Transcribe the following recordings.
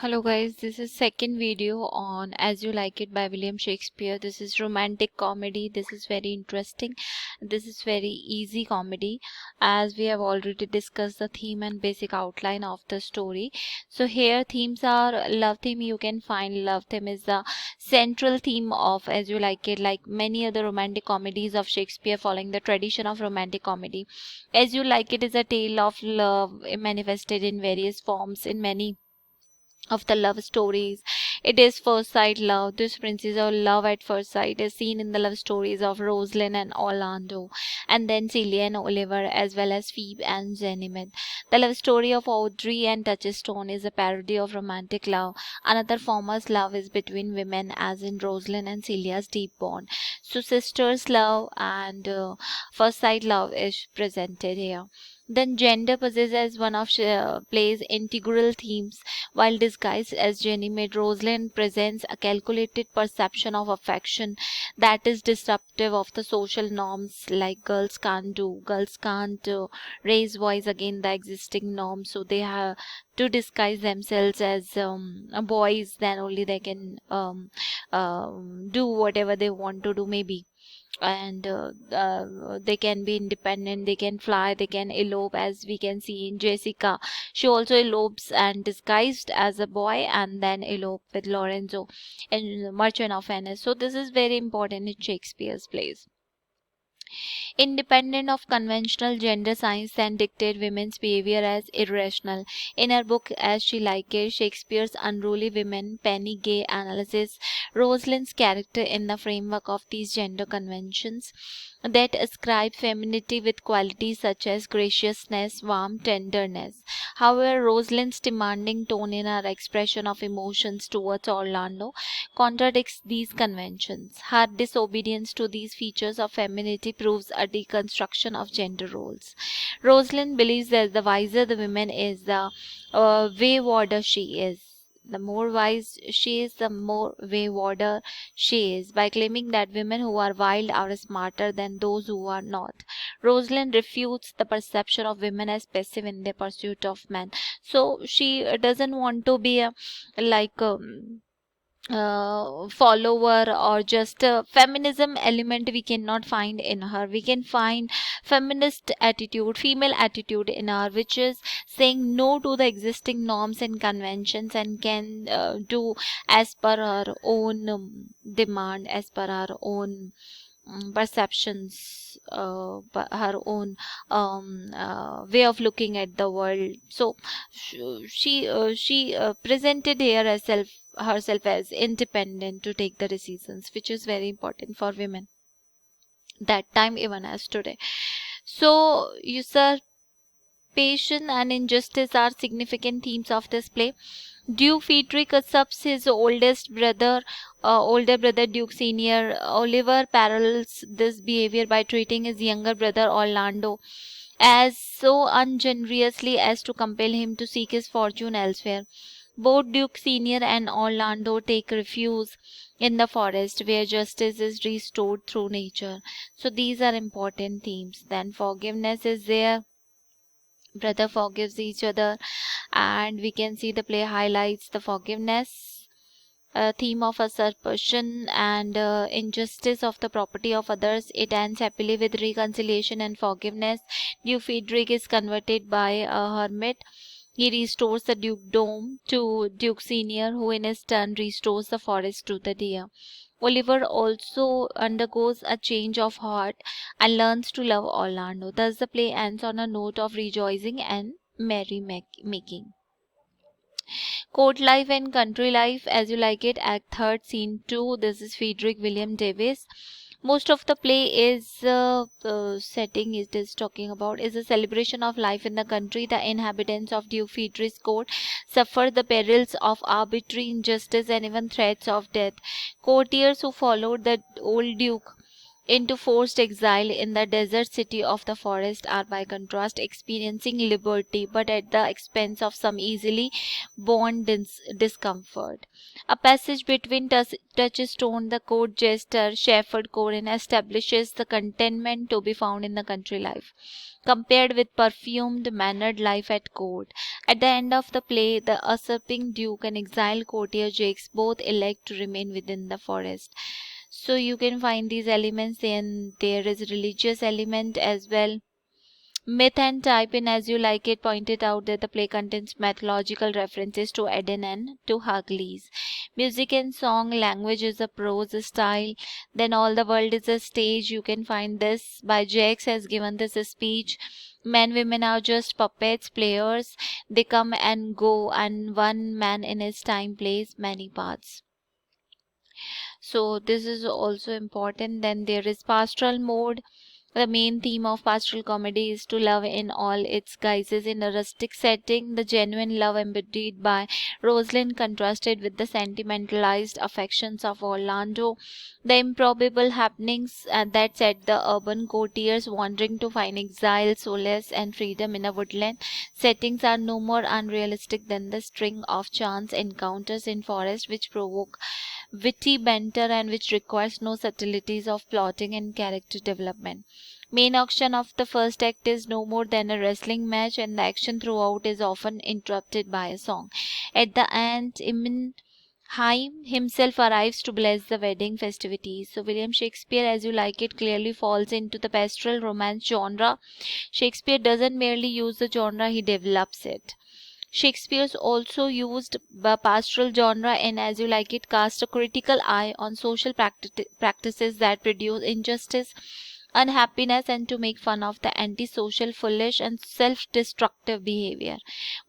Hello guys, this is second video on As You Like It by William Shakespeare. This is romantic comedy. This is very interesting. This is very easy comedy as we have already discussed the theme and basic outline of the story. So here themes are love theme. You can find love theme is the central theme of As You Like It, like many other romantic comedies of Shakespeare following the tradition of romantic comedy. As You Like It is a tale of love manifested in various forms in many of the love stories. It is first sight love. This principle of love at first sight is seen in the love stories of Rosalind and Orlando, and then Celia and Oliver, as well as Phoebe and Ganymede. The love story of Audrey and Touchstone is a parody of romantic love. Another former's love is between women, as in Rosalind and Celia's deep bond. So, sisters' love and first sight love is presented here. Then gender possesses one of play's integral themes. While disguised as Ganymede, Rosalind presents a calculated perception of affection that is disruptive of the social norms, like girls can't raise voice against the existing norms, so they have to disguise themselves as boys, then only they can do whatever they want to do, maybe. And they can be independent, they can fly, they can elope, as we can see in Jessica. She also elopes and disguised as a boy and then elope with Lorenzo in Merchant of Venice. So this is very important in Shakespeare's plays. Independent of conventional gender science then dictate women's behavior as irrational. In her book As She Like It, Shakespeare's unruly women, Penny Gay analyzes Rosalind's character in the framework of these gender conventions that ascribe femininity with qualities such as graciousness, warmth, tenderness. However, Rosalind's demanding tone in her expression of emotions towards Orlando contradicts these conventions. Her disobedience to these features of femininity proves a deconstruction of gender roles. Rosalind believes that the wiser the woman is, the waywarder she is. The more wise she is, the more waywarder she is, by claiming that women who are wild are smarter than those who are not. Rosalind refutes the perception of women as passive in their pursuit of men. So she doesn't want to be a like follower or just a feminism element we cannot find in her. We can find feminist attitude, female attitude in her, which is saying no to the existing norms and conventions and can do as per her own demand, as per her own perceptions, her own way of looking at the world. So she presented here herself as independent to take the decisions, which is very important for women that time even as today. So usurpation and injustice are significant themes of this play. Duke Frederick usurps his older brother Duke Senior. Oliver parallels this behavior by treating his younger brother Orlando as so ungenerously as to compel him to seek his fortune elsewhere. Both Duke Senior and Orlando take refuge in the forest where justice is restored through nature. So these are important themes. Then forgiveness is there. Brother forgives each other, and we can see the play highlights the forgiveness theme of usurpation and injustice of the property of others. It ends happily with reconciliation and forgiveness. Duke Frederick is converted by a hermit. He restores the dukedom to Duke Senior, who in his turn restores the forest to the deer. Oliver also undergoes a change of heart and learns to love Orlando. Thus, the play ends on a note of rejoicing and merry-making. Court life and country life, As You Like It, Act 3, Scene 2. This is Frederick William Davis. Most of the play is setting it is talking about is a celebration of life in the country. The inhabitants of Duke Frederick's court suffer the perils of arbitrary injustice and even threats of death. Courtiers who followed the old duke into forced exile in the desert city of the forest are by contrast experiencing liberty but at the expense of some easily born discomfort. A passage between Touchstone, the court jester, Shepherd Corin establishes the contentment to be found in the country life, compared with perfumed, mannered life at court. At the end of the play, the usurping duke and exiled courtier Jakes both elect to remain within the forest. So you can find these elements, and there is religious element as well. Myth and Type in As You Like It pointed out that the play contains mythological references to Eden and to Hercules. Music and song, language is a prose style. Then All the World is a Stage. You can find this by Jax has given this speech. Men, women are just puppets, players. They come and go, and one man in his time plays many parts. So this is also important. Then there is pastoral mode. The main theme of pastoral comedy is to love in all its guises in a rustic setting, the genuine love embodied by Rosalind contrasted with the sentimentalized affections of Orlando, the improbable happenings that set the urban courtiers wandering to find exile, solace, and freedom in a woodland settings are no more unrealistic than the string of chance encounters in forest which provoke witty banter and which requires no subtleties of plotting and character development. Main action of the first act is no more than a wrestling match, and the action throughout is often interrupted by a song. At the end, Haim himself arrives to bless the wedding festivities. So William Shakespeare, As You Like It, clearly falls into the pastoral romance genre. Shakespeare doesn't merely use the genre, he develops it. Shakespeare's also used the pastoral genre in As You Like It cast a critical eye on social practices that produce injustice, unhappiness, and to make fun of the antisocial, foolish, and self destructive behavior.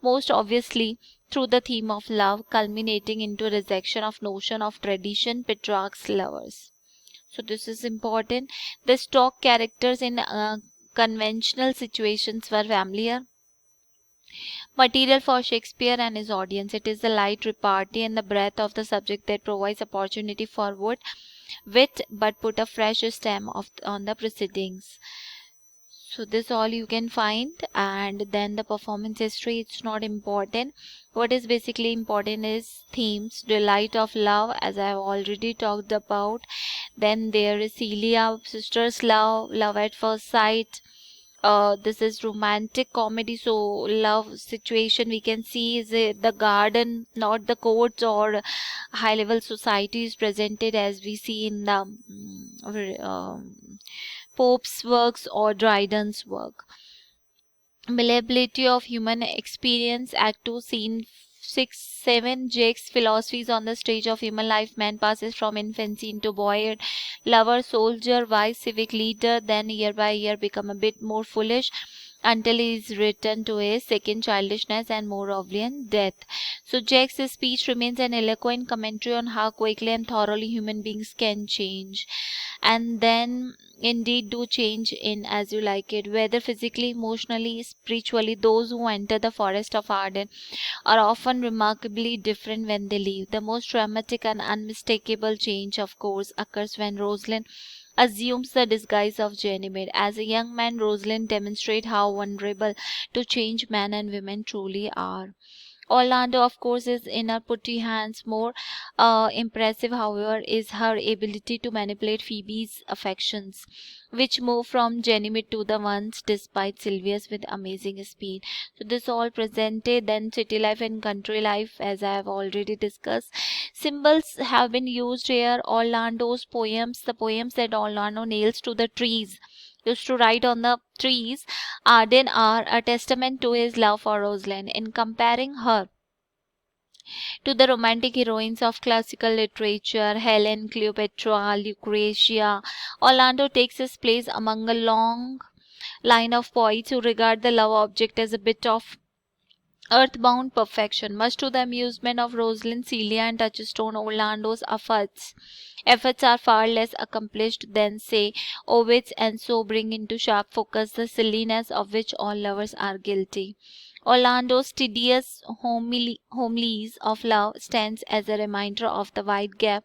Most obviously, through the theme of love, culminating into rejection of notion of tradition, Petrarch's lovers. So, this is important. The stock characters in conventional situations were familiar material for Shakespeare and his audience. It is the light repartee and the breadth of the subject that provides opportunity for wit, but put a fresh stamp on the proceedings. So this all you can find, and then the performance history, it's not important. What is basically important is themes, delight of love, as I have already talked about. Then there is Celia, sisters love, love at first sight. This is romantic comedy, so love situation we can see is the garden, not the courts or high level society is presented as we see in the Pope's works or Dryden's work. Malleability of human experience, Act 2, Scene 6, 7. Jake's philosophies on the stage of human life. Man passes from infancy into boyhood, lover, soldier, wise, civic leader, then year by year become a bit more foolish until he is returned to his second childishness and more oblivion, death. So Jake's speech remains an eloquent commentary on how quickly and thoroughly human beings can change, and then indeed do change in As You Like It, whether physically, emotionally, spiritually. Those who enter the forest of Arden are often remarkably different when they leave. The most dramatic and unmistakable change, of course, occurs when Rosalind assumes the disguise of Ganymede. As a young man, Rosalind demonstrates how vulnerable to change men and women truly are. Orlando, of course, is in her putty hands. More impressive, however, is her ability to manipulate Phoebe's affections, which move from Ganymede to the ones despite Sylvia's with amazing speed. So this all presented. Then city life and country life, as I have already discussed. Symbols have been used here. Orlando's poems, the poems that Orlando nails to the trees, used to write on the trees, Arden are a testament to his love for Rosalind. In comparing her to the romantic heroines of classical literature, Helen, Cleopatra, Lucretia, Orlando takes his place among a long line of poets who regard the love object as a bit of earthbound perfection. Much to the amusement of Rosalind, Celia, and Touchstone, Orlando's efforts are far less accomplished than, say, Ovid's, and so bring into sharp focus the silliness of which all lovers are guilty. Orlando's tedious homilies of love stands as a reminder of the wide gap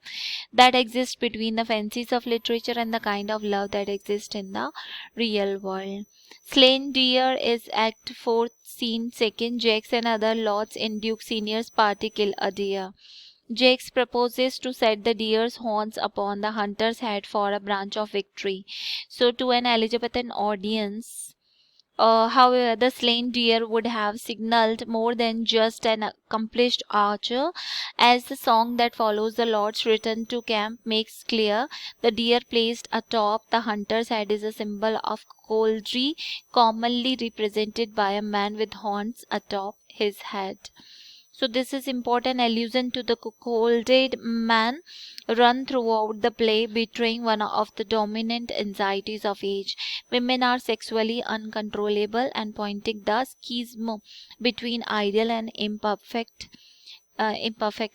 that exists between the fancies of literature and the kind of love that exists in the real world. Slain Deer is Act 4, Scene 2. Jacques and other lords in Duke Senior's party kill a deer. Jacques proposes to set the deer's horns upon the hunter's head for a branch of victory. So, to an Elizabethan audience, however, the slain deer would have signaled more than just an accomplished archer, as the song that follows the Lord's return to camp makes clear. The deer placed atop the hunter's head is a symbol of coldry, commonly represented by a man with horns atop his head. So this is important allusion to the cuckolded man run throughout the play, betraying one of the dominant anxieties of age. Women are sexually uncontrollable and pointing the schism between ideal and imperfect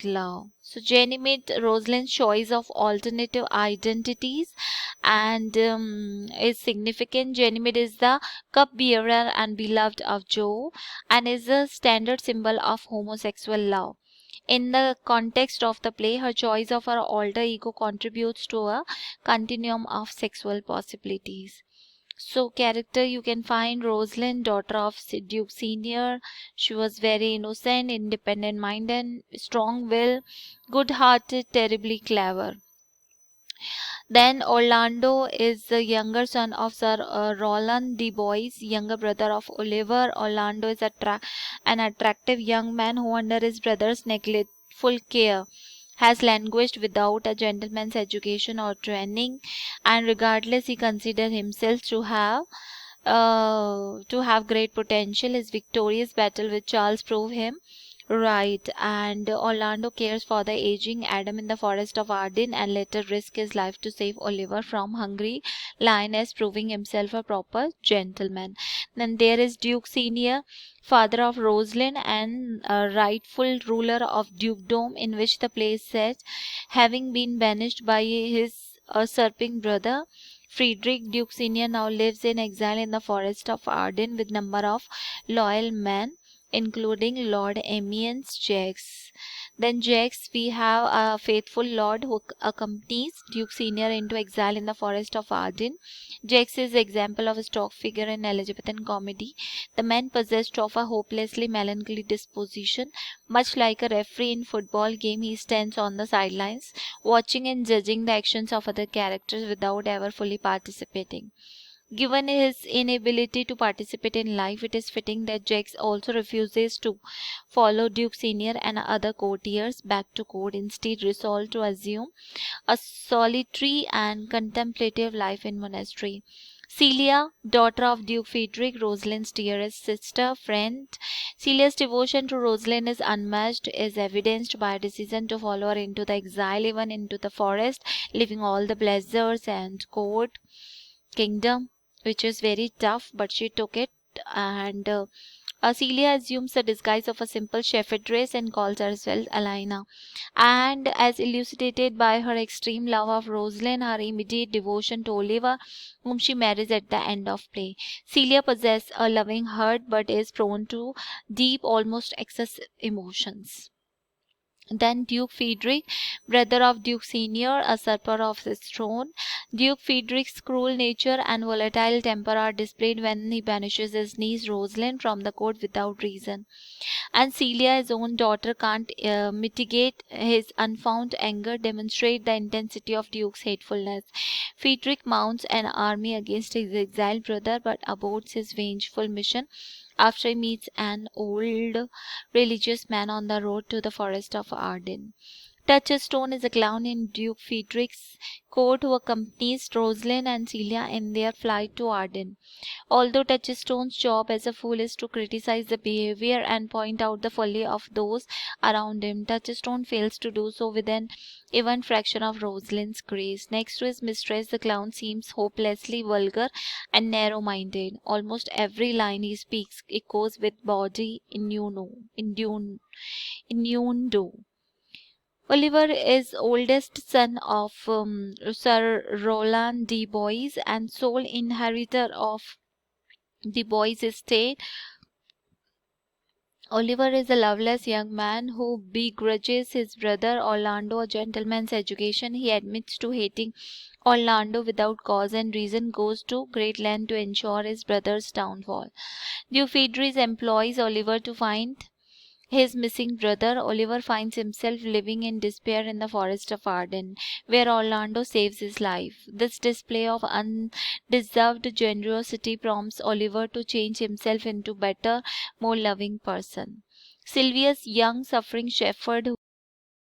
love. So Jenny made Rosalind's choice of alternative identities and is significant. Ganymede is the cupbearer and beloved of Jove and is a standard symbol of homosexual love. In the context of the play, her choice of her alter ego contributes to a continuum of sexual possibilities. So, character you can find Rosalind, daughter of Duke Senior. She was very innocent, independent minded, strong will, good hearted, terribly clever. Then Orlando is the younger son of Sir Roland de Boys, younger brother of Oliver. Orlando is an attractive young man who, under his brother's neglectful care, has languished without a gentleman's education or training, and regardless he considers himself to have great potential. His victorious battle with Charles proved him right, and Orlando cares for the aging Adam in the forest of Arden and later risks his life to save Oliver from hungry lioness, proving himself a proper gentleman. Then there is Duke Senior, father of Rosalind and rightful ruler of dukedom in which the play is set, having been banished by his usurping brother. Frederick Duke Senior now lives in exile in the forest of Arden with number of loyal men, including Lord Amiens Jacques. Then Jacques, we have a faithful lord who accompanies Duke Senior into exile in the forest of Arden. Jacques is example of a stock figure in Elizabethan comedy. The man possessed of a hopelessly melancholy disposition. Much like a referee in football game, he stands on the sidelines, watching and judging the actions of other characters without ever fully participating. Given his inability to participate in life, it is fitting that Jacques also refuses to follow Duke Senior and other courtiers back to court, instead resolved to assume a solitary and contemplative life in monastery. Celia, daughter of Duke Frederick, Rosalind's dearest sister, friend. Celia's devotion to Rosalind is unmatched, is evidenced by a decision to follow her into the exile, even into the forest, leaving all the pleasures and court kingdom, which is very tough, but she took it. And Celia assumes the disguise of a simple shepherdess and calls herself Alina. And as elucidated by her extreme love of Rosalind, her immediate devotion to Oliver, whom she marries at the end of play. Celia possesses a loving heart but is prone to deep, almost excessive emotions. Then Duke Frederick, brother of Duke Senior, usurper of his throne. Duke Frederick's cruel nature and volatile temper are displayed when he banishes his niece Rosalind from the court without reason. And Celia, his own daughter, can't mitigate his unfound anger, demonstrate the intensity of Duke's hatefulness. Frederick mounts an army against his exiled brother but aborts his vengeful mission after he meets an old religious man on the road to the forest of Arden. Touchstone is a clown in Duke Frederick's court who accompanies Rosalind and Celia in their flight to Arden. Although Touchstone's job as a fool is to criticize the behavior and point out the folly of those around him, Touchstone fails to do so with an even fraction of Rosalind's grace. Next to his mistress, the clown seems hopelessly vulgar and narrow-minded. Almost every line he speaks echoes with body innuendo. Oliver is oldest son of Sir Roland de Boys and sole inheritor of the Boys estate. Oliver is a loveless young man who begrudges his brother Orlando a gentleman's education. He admits to hating Orlando without cause and reason, goes to great length to ensure his brother's downfall. Federick employs Oliver to find his missing brother. Oliver finds himself living in despair in the forest of Arden, where Orlando saves his life. This display of undeserved generosity prompts Oliver to change himself into better, more loving person. Sylvia's young suffering shepherd